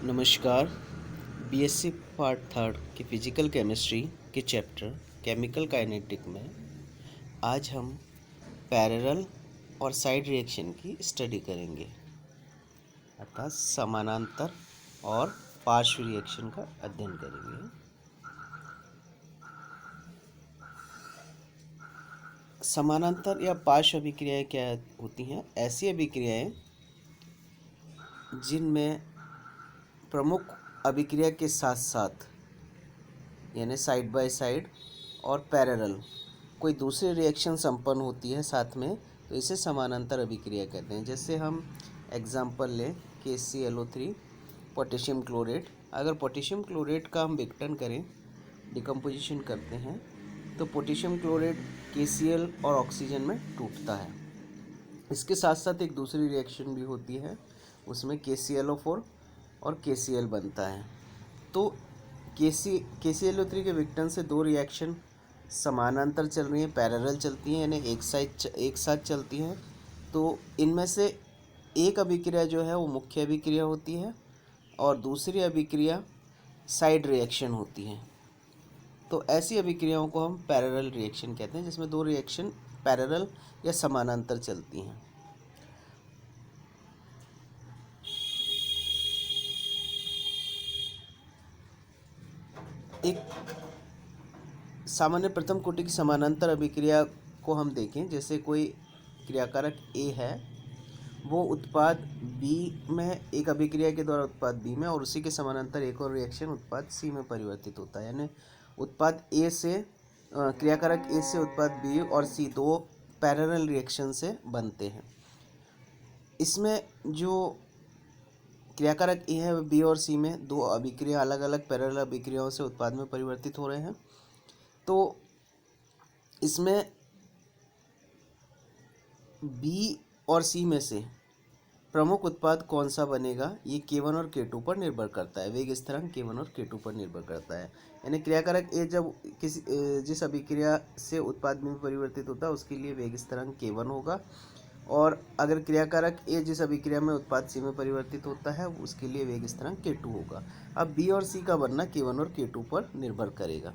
नमस्कार। BSc part third की physical chemistry के चैप्टर केमिकल काइनेटिक में आज हम पैरेलल और साइड रिएक्शन की स्टडी करेंगे, अर्थात समानांतर और पार्श्व रिएक्शन का अध्ययन करेंगे। समानांतर या पार्श्व अभिक्रियाएं क्या होती हैं? ऐसी अभिक्रियाएं जिनमें प्रमुख अभिक्रिया के साथ साथ यानी साइड बाय साइड और पैरेलल कोई दूसरी रिएक्शन संपन्न होती है साथ में, तो इसे समानांतर अभिक्रिया कहते हैं। जैसे हम एग्जांपल लें KClO3 पोटेशियम क्लोरेट। अगर पोटेशियम क्लोरेट का हम विघटन करें, डिकम्पोजिशन करते हैं, तो पोटेशियम क्लोरेट KCl और ऑक्सीजन में टूटता है। इसके साथ साथ एक दूसरी रिएक्शन भी होती है, उसमें KClO4 और KCl बनता है। तो KClO3 के विघटन से दो रिएक्शन समानांतर चल रही हैं, पैरेलल चलती हैं, यानी एक साथ चलती हैं। तो इनमें से एक अभिक्रिया जो है वो मुख्य अभिक्रिया होती है और दूसरी अभिक्रिया साइड रिएक्शन होती है। तो ऐसी अभिक्रियाओं को हम पैरेलल रिएक्शन कहते हैं, जिसमें दो रिएक्शन पैरेलल या समानांतर चलती हैं। एक सामान्य प्रथम कोटि की समानांतर अभिक्रिया को हम देखें। जैसे कोई क्रियाकारक A है, वो उत्पाद B में एक अभिक्रिया के द्वारा उत्पाद B में और उसी के समानांतर एक और रिएक्शन उत्पाद C में परिवर्तित होता है। यानी उत्पाद A से क्रियाकारक A से उत्पाद B और C दो पैरेलल रिएक्शन से बनते हैं। इसमें जो क्रियाकारक A है, B और C में दो अभिक्रिया अलग अलग पैरेलल अभिक्रियाओं से उत्पाद में परिवर्तित हो रहे हैं। तो इसमें B और C में से प्रमुख उत्पाद कौन सा बनेगा, ये K1 और K2 पर निर्भर करता है। वेग स्थिरांक K1 और K2 पर निर्भर करता है। यानी क्रियाकारक A जब जिस अभिक्रिया से उत्पाद B में परिवर्तित होता है उसके लिए वेग स्थिरांक K1 होगा, और अगर क्रियाकारक A जिस अभिक्रिया में उत्पाद C में परिवर्तित होता है उसके लिए वेग स्थिरांक K2 होगा। अब B और C का बनना K1 और K2 पर निर्भर करेगा।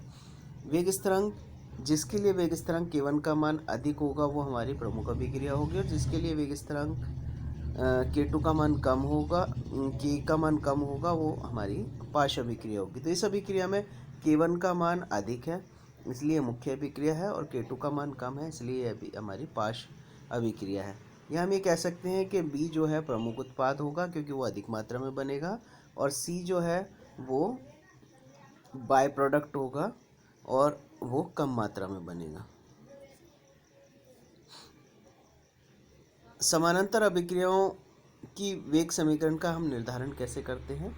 वेग स्थिरांक जिसके लिए वेग स्थिरांक K1 का मान अधिक होगा वो हमारी प्रमुख अभिक्रिया होगी, और जिसके लिए वेग स्थिरांक K2 का मान कम होगा, K का मान कम होगा, वो हमारी पार्श्व अभिक्रिया होगी। तो इस अभिक्रिया में K1 का मान अधिक है इसलिए मुख्य अभिक्रिया है, और K2 का मान कम है इसलिए यह हमारी पार्श्व अभिक्रिया है। यह हम ये कह सकते हैं कि B जो है प्रमुख उत्पाद होगा क्योंकि वो अधिक मात्रा में बनेगा, और C जो है वो बाय प्रोडक्ट होगा और वो कम मात्रा में बनेगा। समानांतर अभिक्रियाओं की वेग समीकरण का हम निर्धारण कैसे करते हैं?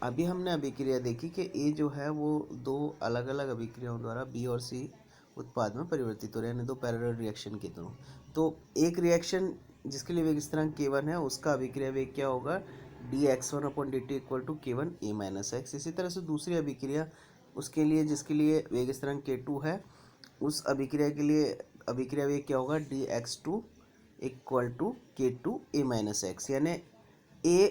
अभी हमने अभिक्रिया देखी कि A जो है वो दो अलग अलग अभिक्रियाओं द्वारा B और C उत्पाद में परिवर्तित हो रहे हैं, यानी दो पैरेलल रिएक्शन के दोनों। तो एक रिएक्शन जिसके लिए वेग स्थिरांक K1 है उसका अभिक्रिया वेग क्या होगा, dx1/dt equal to K1 A minus x. इसी तरह से दूसरी अभिक्रिया उसके लिए जिसके लिए वेग स्थिरांक K2 है, उस अभिक्रिया के लिए अभिक्रिया वेग क्या होगा, dx2 equal to K2 A minus x. यानी A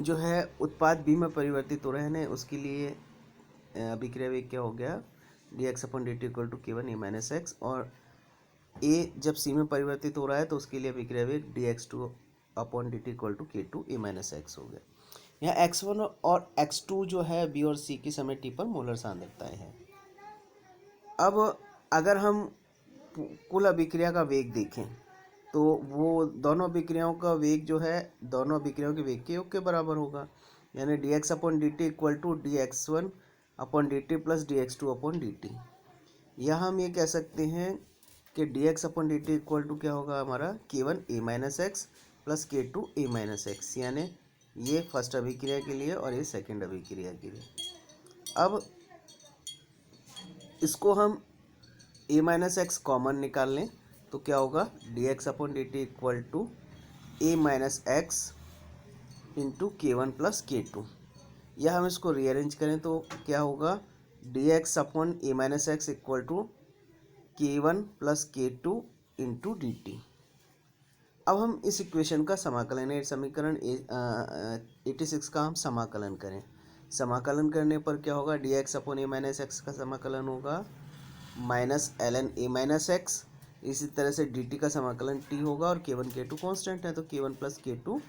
जो है उत्पाद B में परिवर्तित हो रहे हैं, उसके लिए अभिक्रिया वेग क्या हो गया, dx/dt equal to K1 A minus x, और A जब C में परिवर्तित हो रहा है तो उसके लिए अभिक्रिया वेग dx2/dt equal to K2 A minus x हो गया। यहाँ x1 और x2 जो है B और C की समय t पर मोलर सांद्रताएं हैं। अब अगर हम कुल अभिक्रिया का वेग देखें तो वो दोनों अभिक्रियाओं का वेग जो है दोनों अभिक्रियाओं के वेग के योग के बराबर होगा। यानी dx/dt equal to dx1/dt plus dx2/dt। यहाँ हम ये कह सकते हैं कि dx/dt इक्वल टू क्या होगा हमारा, K1 A minus x plus K2 A minus x. यानी ये फर्स्ट अभिक्रिया के लिए और ये सेकेंड अभिक्रिया के लिए। अब इसको हम A माइनस एक्स कॉमन निकाल लें तो क्या होगा, dx/dt equal to A minus x into K1 plus K2। या हम इसको रीअरेंज करें तो क्या होगा, dx/A minus x equal to K1 plus K2 into dt। अब हम इस इक्वेशन का समाकलन है, समीकरण 86 का हम समाकलन करें। समाकलन करने पर क्या होगा, d x upon A minus x का समाकलन होगा minus l n A minus x. इसी तरह से डी टी का समाकलन टी होगा, और के वन के टू कॉन्स्टेंट है तो के one plus K two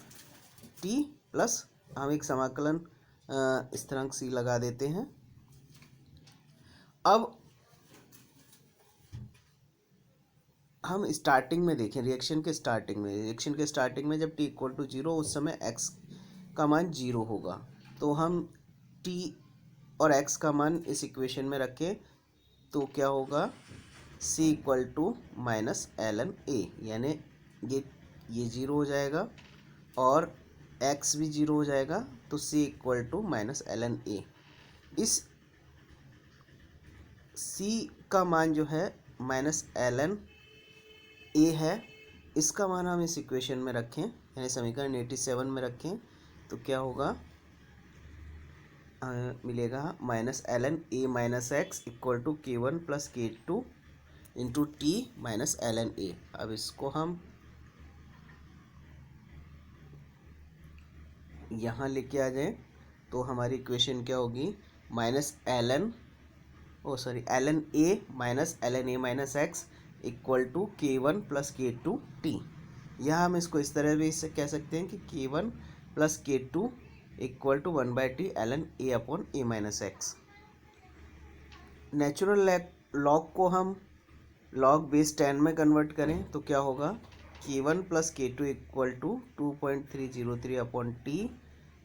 T plus हम एक समाकलन स्थिरांक सी लगा देते हैं। अब हम स्टार्टिंग में देखें, रिएक्शन के स्टार्टिंग में जब t इक्वल टू 0 उस समय x का मान 0 होगा। तो हम t और x का मान इस इक्वेशन में रखें तो क्या होगा, c equal to minus l n A, यानी ये 0 हो जाएगा और x भी 0 हो जाएगा, तो c equal to minus l n A. इस c का मान जो है माइनस एल एन ए है, इसका मान हम इस इक्वेशन में रखें, यानी समीकरण 87 में रखें तो क्या होगा, मिलेगा minus l n A minus x equal to K one plus K two into t minus l n A. अब इसको हम यहाँ लेके आ जाएं तो हमारी इक्वेशन क्या होगी, minus l n A minus l n A minus x equal to K one plus K two t. यहाँ हम इसको इस तरह भी कह सकते हैं कि K one plus K two equal to 1/t l n A upon A minus x. Natural log को हम लॉग बेस 10 में कन्वर्ट करें तो क्या होगा, K one plus K two equal to 2.303 upon t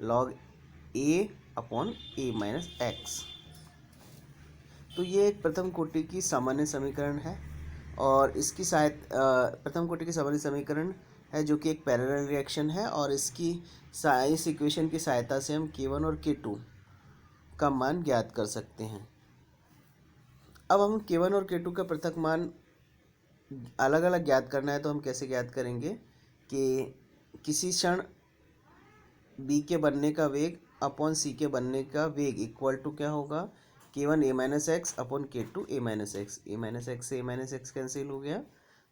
log A upon A minus x. तो ये एक प्रथम कोटि की सामान्य समीकरण है, और इसकी प्रथम कोटि की सामान्य समीकरण है जो कि एक पैरेलल रिएक्शन है, और इस इक्वेशन की सहायता से हम के वन और के टू का मान ज्ञात कर सकते हैं। अब हम के वन और के टू का पृथक मान अलग अलग ज्ञात करना है तो हम कैसे ज्ञात करेंगे कि किसी क्षण बी के बनने का वेग अपॉन सी के बनने का वेग इक्वल टू क्या होगा, K one A minus x upon K two A minus x. A minus x से ए माइनस एक्स कैंसिल हो गया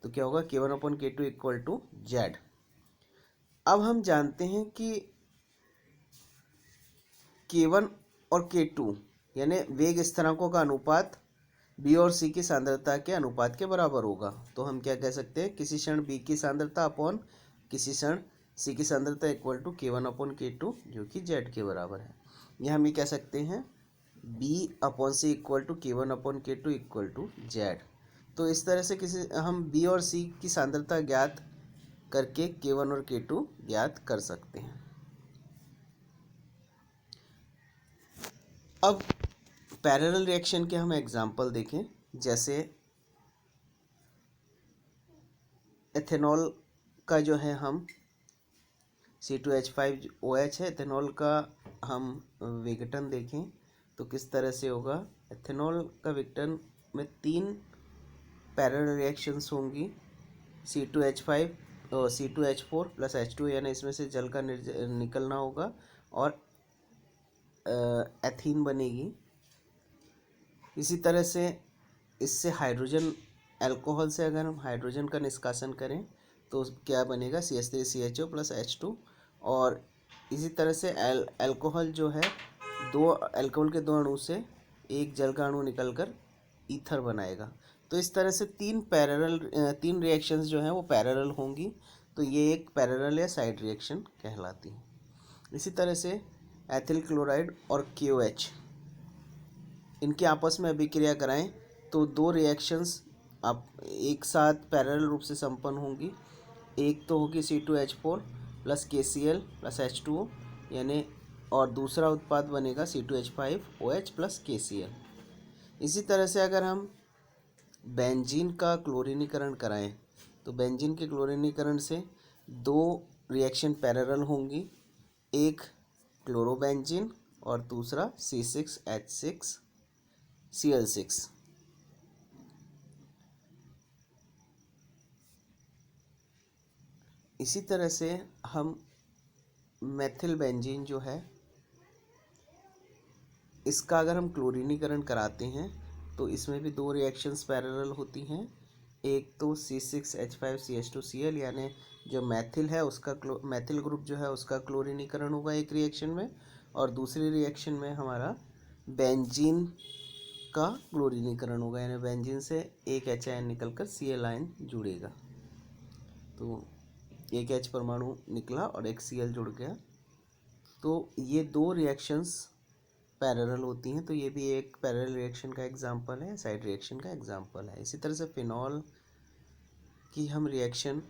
तो क्या होगा, K one upon K two equal to Z. अब हम जानते हैं कि के वन और के टू यानी वेग स्थिरांकों का अनुपात बी और सी की सांद्रता के अनुपात के बराबर होगा। तो हम क्या कह सकते हैं, किसी क्षण बी की सांद्रता अपॉन किसी क्षण सी की सांद्रता equal to K one upon K to, जो कि जेड के बराबर है। यह हम ये कह सकते हैं B upon C equal to K one upon K two equal to Z. तो इस तरह से हम बी और सी की सांद्रता ज्ञात करके के वन और के टू ज्ञात कर सकते हैं। अब पैरेलल रिएक्शन के हम एग्जाम्पल देखें, जैसे एथेनॉल का जो है हम C2H5OH है, एथेनॉल का हम विघटन देखें तो किस तरह से होगा। एथेनॉल का विघटन में 3 पैरेलल रिएक्शंस होंगी, C2H5 और C2H4 प्लस H2, यानी इसमें से जल का निकलना होगा और एथीन बनेगी। इसी तरह से इससे हाइड्रोजन, अल्कोहल से अगर हम हाइड्रोजन का निष्कासन करें तो क्या बनेगा, CH3CHO प्लस H2। और इसी तरह से अल्कोहल जो है, अल्कोहल के 2 अणु से एक जल का अणु निकलकर ईथर बनाएगा। तो इस तरह से 3 रिएक्शंस जो हैं वो पैरेलल होंगी, तो ये एक पैरेलल या साइड रिएक्शन कहलाती है। इसी तरह से एथिल क्लोराइड और KOH, इनके आपस में अभिक्रिया कराएं तो 2 रिएक्शंस आप एक साथ पैरेलल रूप से संपन्न होंगी। एक तो होगी C2H4 plus KCl plus H2O, यानी, और दूसरा उत्पाद बनेगा C2H5OH प्लस KCl। इसी तरह से अगर हम बेंजीन का क्लोरीनीकरण कराएं तो बेंजीन के क्लोरीनीकरण से 2 रिएक्शन पैरेलल होंगी, एक क्लोरोबेंजीन और दूसरा C6H6Cl6। इसी तरह से हम मेथिल बेंजीन जो है, इसका अगर हम क्लोरीनीकरण कराते हैं तो इसमें भी 2 रिएक्शंस पैरेलल होती हैं। एक तो C6H5CH2Cl यानी जो मैथिल है उसका मैथिल ग्रुप जो है उसका क्लोरीनीकरण होगा एक रिएक्शन में, और दूसरी रिएक्शन में हमारा बेंजीन का क्लोरीनीकरण होगा, यानी बेंजीन से एक H निकल कर Cl आयन जुड़ेगा। तो एक H परमाणु निकला और एक Cl जुड़ गया। तो ये दो रिएक्शंस पैरेलल होती हैं, तो ये भी एक पैरेलल रिएक्शन का एग्जांपल है, साइड रिएक्शन का एग्जांपल है। इसी तरह से फिनॉल की हम रिएक्शन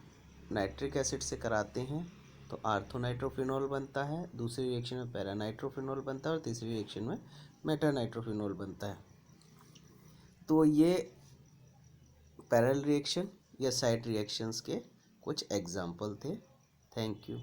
नाइट्रिक एसिड से कराते हैं तो आर्थोनाइट्रोफिनॉल बनता है, दूसरी रिएक्शन में पैरानाइट्रोफिनॉल बनता है और तीसरी रिएक्शन में मेटानाइट्रोफिनॉल बनता है। तो ये पैरेलल रिएक्शन या साइड रिएक्शंस के कुछ एग्जांपल थे। Thank you.